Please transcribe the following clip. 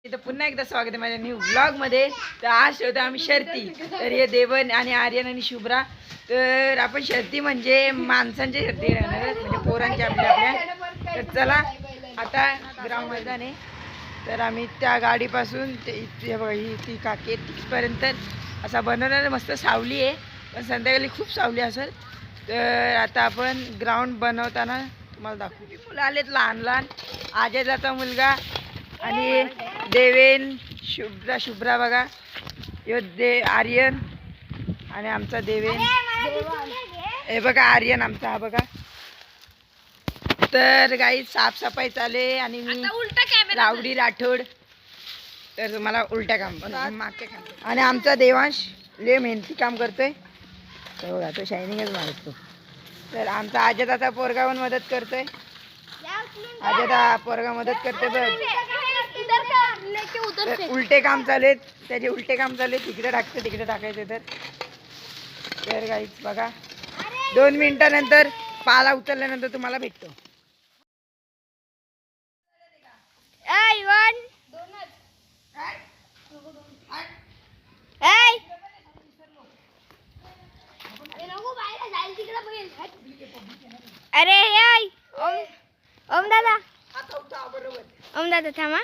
इथं पुन्हा एकदा स्वागत आहे माझ्या न्यू ब्लॉग मध्ये. तर आज ठेवतो आम्ही शर्ती. तर हे देवन आणि आर्यन आणि शुभ्रा. तर आपण शर्ती म्हणजे माणसांच्या शर्ती म्हणजे पोरांच्या आपल्या. तर चला आता ग्राउंड मैदान आहे. तर आम्ही त्या गाडीपासून ते इथे बघा ही ती काकी तिथपर्यंत असा बनवलेला मस्त सावली आहे. पण संध्याकाळी खूप सावली असेल. तर आता आपण ग्राउंड बनवताना तुम्हाला दाखवू. मुलं आलेत लहान लहान. आजेजाचा मुलगा आणि देवेन शुभ्रा बघा. यो आर्यन आणि आमचा देवेन. हे बघा आर्यन आमचा हा बघा. तर काही साफसफाई चाले आणि मी रावडी राठोड. तर तुम्हाला उलट्या काम मागच्या काम आणि आमचा देवांश लय मेहनती काम करतोय. तर बघा तो शायनिंगच मारतो. तर आमचा आजदाचा पोरगा पण मदत करतोय. आजदा पोरगा मदत करते बघ. उलटे काम चालेत त्याचे उलटे काम चालेत. तिकडे टाकते तिकडे टाकायचे. तर काहीच बघा 2 मिनिटानंतर पाला उचलल्यानंतर तुम्हाला भेटतो. अरे ओम दादा थांबा.